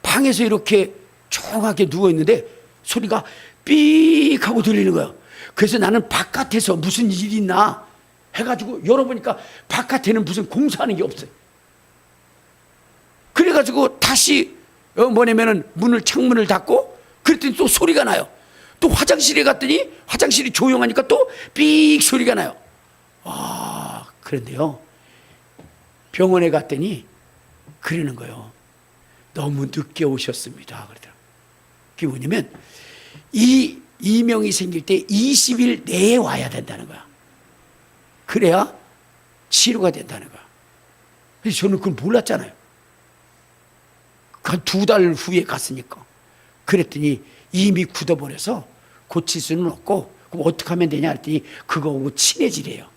[SPEAKER 1] 방에서 이렇게 조용하게 누워있는데 소리가 삑 하고 들리는 거예요. 그래서 나는 바깥에서 무슨 일이 있나 해가지고 열어보니까 바깥에는 무슨 공사하는 게 없어요. 그래가지고 다시 뭐냐면은 창문을 닫고 그랬더니 또 소리가 나요. 또 화장실에 갔더니 화장실이 조용하니까 또 삑 소리가 나요. 그런데요, 병원에 갔더니 그러는 거예요. 너무 늦게 오셨습니다. 그러더라고요. 그게 뭐냐면 이 이명이 생길 때 20일 내에 와야 된다는 거야. 그래야 치료가 된다는 거야. 그래서 저는 그걸 몰랐잖아요. 한 2달 후에 갔으니까. 그랬더니 이미 굳어버려서 고칠 수는 없고, 그럼 어떻게 하면 되냐 했더니 그거하고 친해지래요.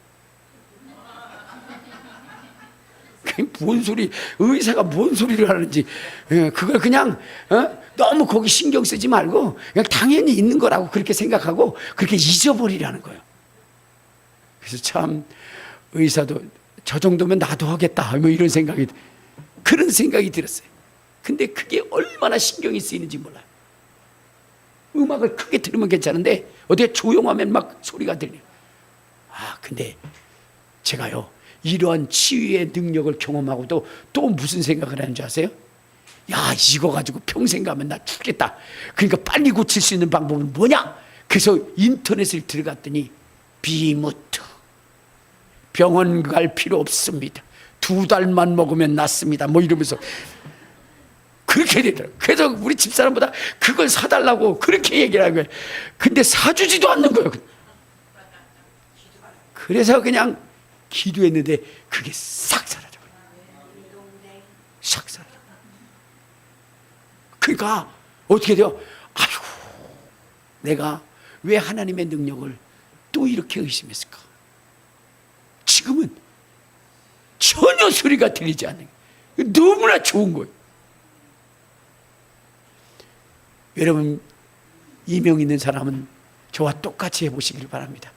[SPEAKER 1] 뭔 소리, 의사가 뭔 소리를 하는지, 그걸 그냥 너무 거기 신경 쓰지 말고 그냥 당연히 있는 거라고 그렇게 생각하고 그렇게 잊어버리라는 거예요. 그래서 참 의사도 저 정도면 나도 하겠다 뭐 이런 생각이, 그런 생각이 들었어요. 근데 그게 얼마나 신경이 쓰이는지 몰라요. 음악을 크게 들으면 괜찮은데 어디에 조용하면 막 소리가 들려요. 근데 제가요, 이러한 치유의 능력을 경험하고도 또 무슨 생각을 하는 줄 아세요? 야, 이거 가지고 평생 가면 나 죽겠다. 그러니까 빨리 고칠 수 있는 방법은 뭐냐? 그래서 인터넷을 들어갔더니 비무트, 병원 갈 필요 없습니다. 2달만 먹으면 낫습니다. 뭐 이러면서 그렇게 되더라고요. 그래서 우리 집사람보다 그걸 사달라고 그렇게 얘기를 하는 거예요. 근데 사주지도 않는 거예요. 그래서 그냥 기도했는데 그게 싹 사라져버려요. 싹 사라져버려요. 그러니까 어떻게 돼요? 아이고, 내가 왜 하나님의 능력을 또 이렇게 의심했을까? 지금은 전혀 소리가 들리지 않는 거예요. 너무나 좋은 거예요. 여러분, 이명 있는 사람은 저와 똑같이 해보시길 바랍니다.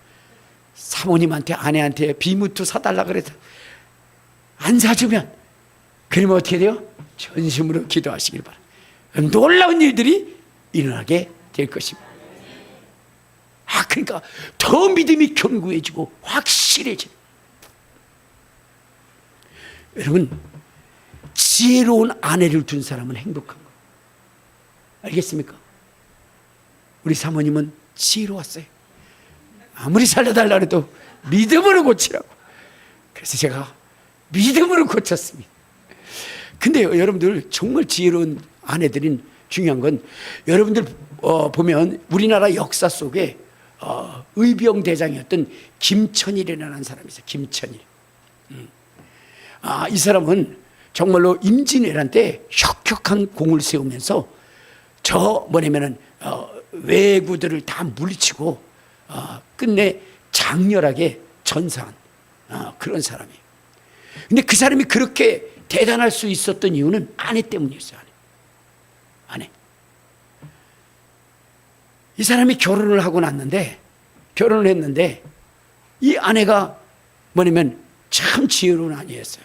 [SPEAKER 1] 사모님한테, 아내한테 비무트 사달라 그래서 안 사주면 그러면 어떻게 돼요? 전심으로 기도하시길 바랍니다. 놀라운 일들이 일어나게 될 것입니다. 그러니까 더 믿음이 견고해지고 확실해져요. 여러분, 지혜로운 아내를 둔 사람은 행복한 거예요. 알겠습니까? 우리 사모님은 지혜로웠어요. 아무리 살려달라 해도 믿음으로 고치라고. 그래서 제가 믿음으로 고쳤습니다. 근데 여러분들, 정말 지혜로운 아내들인 중요한 건, 여러분들 보면 우리나라 역사 속에 의병대장이었던 김천일이라는 사람이 있어요. 김천일. 이 사람은 정말로 임진왜란 때 혁혁한 공을 세우면서 뭐냐면은 왜구들을 다 물리치고 끝내 장렬하게 전사한 그런 사람이에요. 근데 그 사람이 그렇게 대단할 수 있었던 이유는 아내 때문이었어요. 아내. 이 사람이 결혼을 했는데 이 아내가 뭐냐면 참 지혜로운 아내였어요.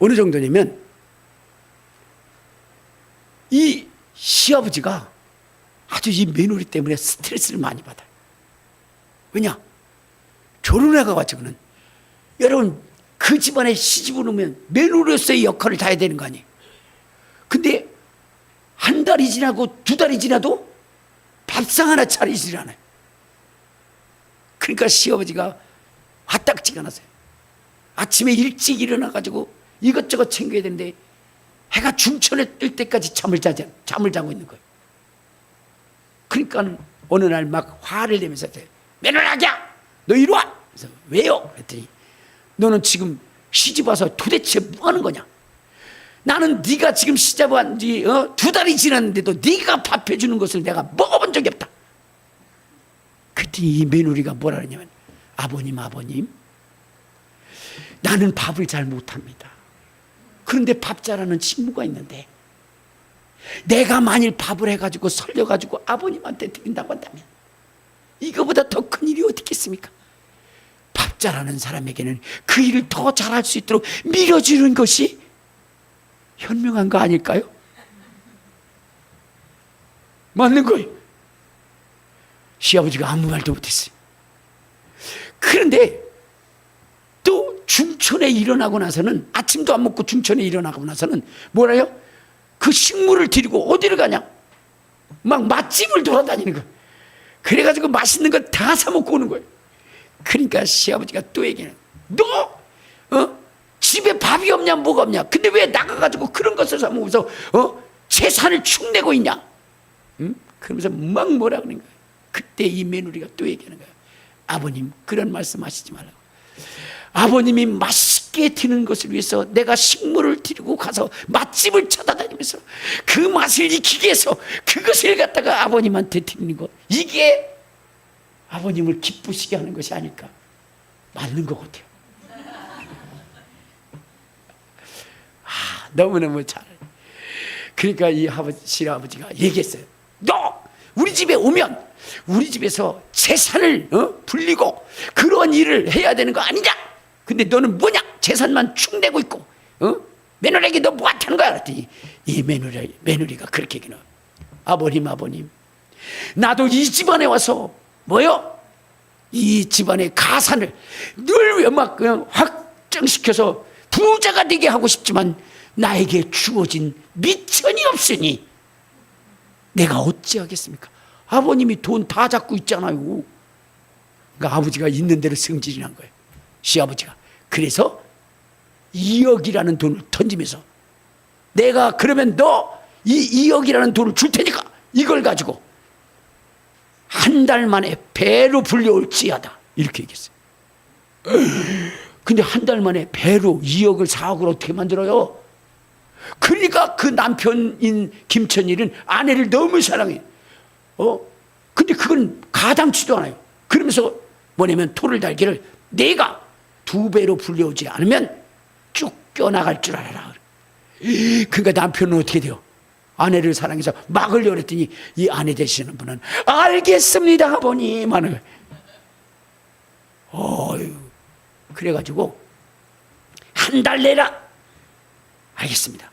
[SPEAKER 1] 어느 정도냐면 이 시아버지가 아주 이 며느리 때문에 스트레스를 많이 받아요. 왜냐? 결혼해가지고는, 여러분, 그 집안에 시집을 오면 며느리로서의 역할을 다 해야 되는 거 아니에요? 근데 한 달이 지나고 2달이 지나도 밥상 하나 차리질 않아요. 그러니까 시아버지가 화딱지가 나서요. 아침에 일찍 일어나가지고 이것저것 챙겨야 되는데 해가 중천에 뜰 때까지 잠을 자고 있는 거예요. 그러니까 어느 날 막 화를 내면서 며느라기야 너 이리 와. 그래서 왜요? 그랬더니 너는 지금 시집 와서 도대체 뭐 하는 거냐? 나는 네가 지금 시집 온 지 2달이 지났는데도 네가 밥 해주는 것을 내가 먹어본 적이 없다. 그랬더니 이 며느리가 뭐라 그러냐면 아버님 나는 밥을 잘 못합니다. 그런데 밥 잘하는 친구가 있는데 내가 만일 밥을 해가지고 설려가지고 아버님한테 드린다고 한다면 이거보다 더 큰 일이 어디 있겠습니까? 밥 잘하는 사람에게는 그 일을 더 잘할 수 있도록 밀어주는 것이 현명한 거 아닐까요? 맞는 거예요. 시아버지가 아무 말도 못했어요. 그런데 또 중천에 일어나고 나서는 아침도 안 먹고 중천에 일어나고 나서는 뭐라요? 그 식물을 데리고 어디를 가냐? 막 맛집을 돌아다니는 거예요. 그래가지고 맛있는 거 다 사 먹고 오는 거예요. 그러니까 시아버지가 또 얘기해요. 너 집에 밥이 없냐 뭐가 없냐? 근데 왜 나가가지고 그런 것을 사 먹으면서 재산을 축내고 있냐? 그러면서 막 뭐라 그러는 거예요. 그때 이 며느리가 또 얘기하는 거예요. 아버님 그런 말씀 하시지 말라고. 아버님이 맛있게 드는 것을 위해서 내가 식물을 데리고 가서 맛집을 찾아다니면서 그 맛을 익히기 위해서 그것을 갖다가 아버님한테 드리는 것, 이게 아버님을 기쁘시게 하는 것이 아닐까? 맞는 것 같아요. 너무너무 잘. 그러니까 이 시아버지가 얘기했어요. 너 우리 집에 오면 우리 집에서 재산을 불리고 그런 일을 해야 되는 거 아니냐? 근데 너는 뭐냐? 재산만 축내고 있고 며느리에게 너 뭐 하는 거야? 그랬더니 이 며느리가 그렇게 얘기해요. 아버님 나도 이 집안에 와서 뭐요? 이 집안의 가산을 늘 막 확정시켜서 부자가 되게 하고 싶지만 나에게 주어진 미천이 없으니 내가 어찌하겠습니까? 아버님이 돈 다 잡고 있잖아요. 그러니까 아버지가 있는 대로 승질이 난 거예요. 시아버지가. 그래서 2억이라는 돈을 던지면서 내가 그러면 너 이 2억이라는 돈을 줄 테니까 이걸 가지고 한 달 만에 배로 불려올지어다 이렇게 얘기했어요. 근데 한 달 만에 배로 2억을 4억을 어떻게 만들어요? 그러니까 그 남편인 김천일은 아내를 너무 사랑해. 근데 그건 가당치도 않아요. 그러면서 뭐냐면 토를 달기를 내가 2배로 불려오지 않으면 쫓겨나갈 줄 알아라. 그러니까 남편은 어떻게 돼요? 아내를 사랑해서 막으려고 했더니 이 아내 되시는 분은 알겠습니다 아버님 하는 거예요. 그래가지고 한 달 내라. 알겠습니다.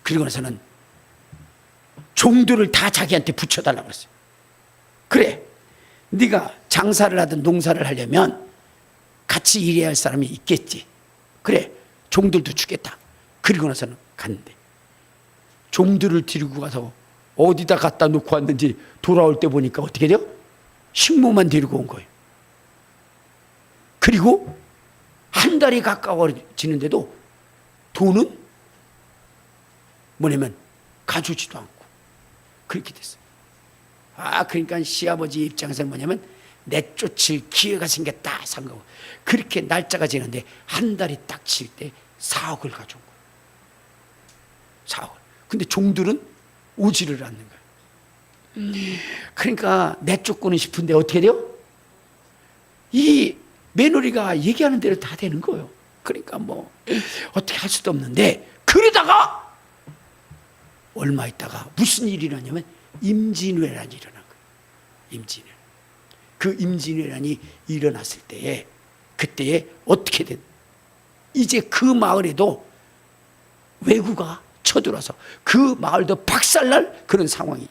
[SPEAKER 1] 그리고 나서는 종들을 다 자기한테 붙여달라고 그랬어요. 그래 네가 장사를 하든 농사를 하려면 같이 일해야 할 사람이 있겠지. 그래 종들도 주겠다. 그리고 나서는 갔는데 종들을 데리고 가서 어디다 갖다 놓고 왔는지 돌아올 때 보니까 어떻게 돼요? 식모만 데리고 온 거예요. 그리고 한 달이 가까워지는데도 돈은 뭐냐면 가주지도 않고 그렇게 됐어요. 그러니까 시아버지 입장에서는 뭐냐면 내쫓을 기회가 생겼다 생각하고 그렇게 날짜가 지는데 한 달이 딱 칠 때 4억을 가져온 거예요. 4억을. 근데 종들은 오지를 않는 거예요. 그러니까 내쫓고는 싶은데 어떻게 돼요? 이 며느리가 얘기하는 대로 다 되는 거예요. 그러니까 뭐 어떻게 할 수도 없는데 그러다가 얼마 있다가 무슨 일이 일어나냐면 임진왜란이 일어난 거예요. 임진왜란. 그 임진왜란이 일어났을 때에 그때에 어떻게 된? 이제 그 마을에도 왜구가 쳐들어서 그 마을도 박살날 그런 상황이.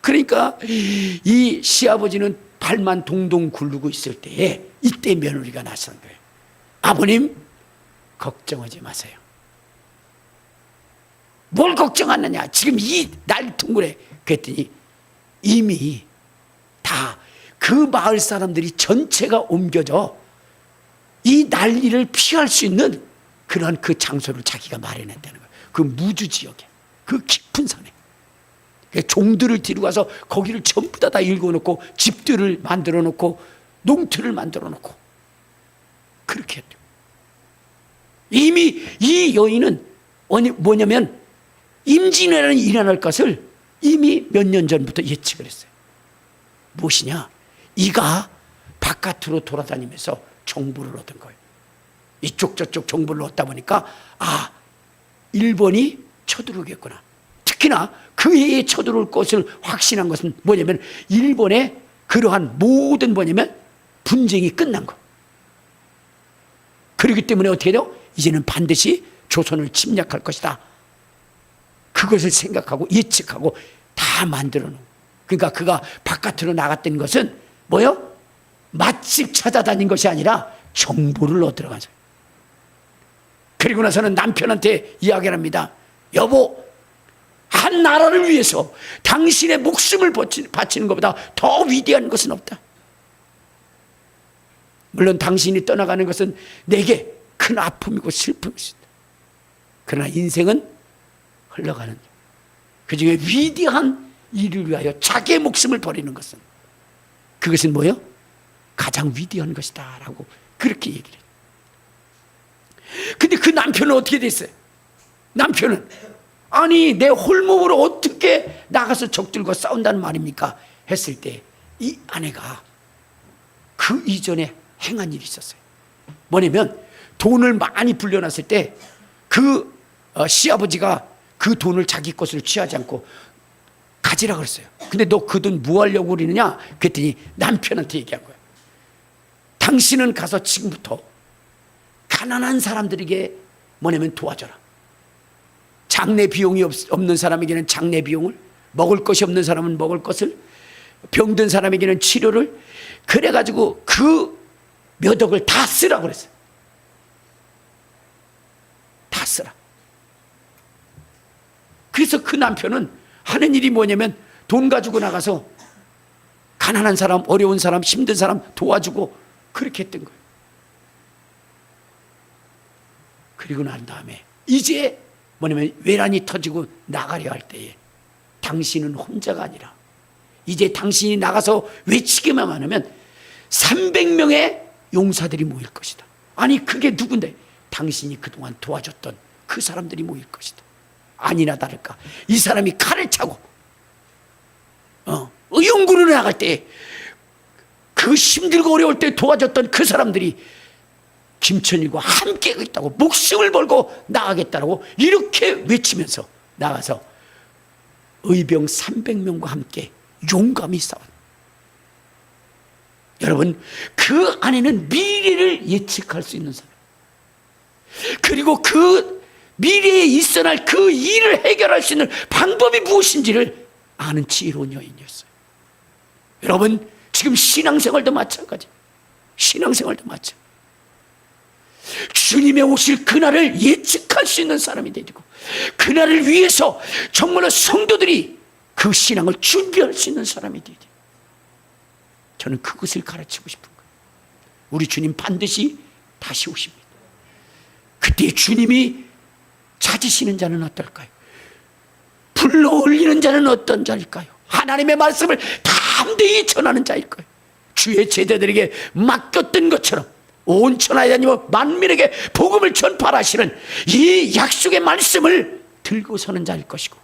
[SPEAKER 1] 그러니까 이 시아버지는 발만 동동 굴르고 있을 때에 이때 며느리가 나선 거예요. 아버님 걱정하지 마세요. 뭘 걱정하느냐? 지금 이 날통굴에. 그랬더니 이미 다 그 마을 사람들이 전체가 옮겨져 이 난리를 피할 수 있는 그러한 그 장소를 자기가 마련했다는 거예요. 그 무주 지역에, 그 깊은 산에. 종들을 데려가서 거기를 전부 다 일궈놓고 집들을 만들어 놓고 농터를 만들어 놓고 그렇게 했죠. 이미 이 여인은 뭐냐면 임진왜란이 일어날 것을 이미 몇 년 전부터 예측을 했어요. 무엇이냐? 이가 바깥으로 돌아다니면서 정보를 얻은 거예요. 이쪽 저쪽 정보를 얻다 보니까 일본이 쳐들어오겠구나. 특히나 그 해에 쳐들어올 것을 확신한 것은 뭐냐면 일본의 그러한 모든 뭐냐면 분쟁이 끝난 거. 그렇기 때문에 어떻게 돼요? 이제는 반드시 조선을 침략할 것이다. 그것을 생각하고 예측하고 다 만들어 놓은. 그러니까 그가 바깥으로 나갔던 것은 뭐요? 맛집 찾아다닌 것이 아니라 정보를 얻으러 가죠. 그리고 나서는 남편한테 이야기를 합니다. 여보, 한 나라를 위해서 당신의 목숨을 바치는 것보다 더 위대한 것은 없다. 물론 당신이 떠나가는 것은 내게 큰 아픔이고 슬픔이다. 그러나 인생은 흘러가는, 그 중에 위대한 일을 위하여 자기의 목숨을 버리는 것은, 그것은 뭐예요? 가장 위대한 것이다 라고 그렇게 얘기를 해요. 근데 그 남편은 어떻게 됐어요? 남편은 아니 내 홀몸으로 어떻게 나가서 적들과 싸운다는 말입니까? 했을 때 이 아내가 그 이전에 행한 일이 있었어요. 뭐냐면 돈을 많이 불려놨을 때 그 시아버지가 그 돈을 자기 것으로 취하지 않고 가지라 그랬어요. 근데 너 그 돈 뭐 하려고 그러느냐? 그랬더니 남편한테 얘기한 거예요. 당신은 가서 지금부터 가난한 사람들에게 뭐냐면 도와줘라. 장례 비용이 없는 사람에게는 장례 비용을, 먹을 것이 없는 사람은 먹을 것을, 병든 사람에게는 치료를, 그래가지고 그 몇 억을 다 쓰라고 그랬어요. 다 쓰라. 그래서 그 남편은 하는 일이 뭐냐면 돈 가지고 나가서 가난한 사람, 어려운 사람, 힘든 사람 도와주고 그렇게 했던 거예요. 그리고 난 다음에 이제 뭐냐면 외란이 터지고 나가려 할 때에 당신은 혼자가 아니라 이제 당신이 나가서 외치기만 하면 300명의 용사들이 모일 것이다. 아니 그게 누군데? 당신이 그동안 도와줬던 그 사람들이 모일 것이다. 아니나 다를까 이 사람이 칼을 차고 의용군으로 나갈 때 그 힘들고 어려울 때 도와줬던 그 사람들이 김천일과 함께 있다고 목숨을 걸고 나가겠다고 이렇게 외치면서 나가서 의병 300명과 함께 용감히 싸운. 여러분 그 안에는 미래를 예측할 수 있는 사람, 그리고 그 미래에 있어날 그 일을 해결할 수 있는 방법이 무엇인지를 아는 지혜로운 여인이었어요. 여러분 지금 신앙생활도 마찬가지. 신앙생활도 마찬가지. 주님의 오실 그날을 예측할 수 있는 사람이 되고 그날을 위해서 정말로 성도들이 그 신앙을 준비할 수 있는 사람이 되고, 저는 그것을 가르치고 싶은 거예요. 우리 주님 반드시 다시 오십니다. 그때 주님이 찾으시는 자는 어떨까요? 불러 올리는 자는 어떤 자일까요? 하나님의 말씀을 담대히 전하는 자일까요? 주의 제자들에게 맡겼던 것처럼 온 천하에 다니며 만민에게 복음을 전파하시는 이 약속의 말씀을 들고 서는 자일 것이고,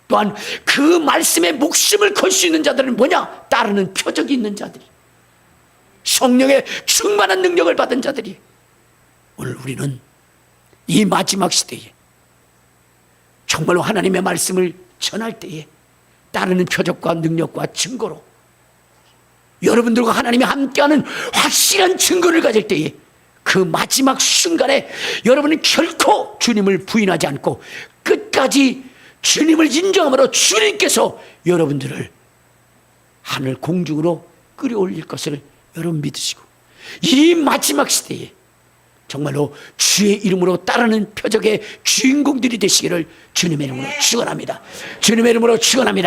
[SPEAKER 1] 또한 그 말씀에 목숨을 걸 수 있는 자들은 뭐냐? 따르는 표적이 있는 자들이, 성령의 충만한 능력을 받은 자들이. 오늘 우리는 이 마지막 시대에 정말로 하나님의 말씀을 전할 때에 따르는 표적과 능력과 증거로 여러분들과 하나님이 함께하는 확실한 증거를 가질 때에 그 마지막 순간에 여러분은 결코 주님을 부인하지 않고 끝까지 주님을 인정함으로 주님께서 여러분들을 하늘 공중으로 끌어올릴 것을 여러분 믿으시고, 이 마지막 시대에 정말로 주의 이름으로 따르는 표적의 주인공들이 되시기를 주님의 이름으로 축원합니다. 주님의 이름으로 축원합니다.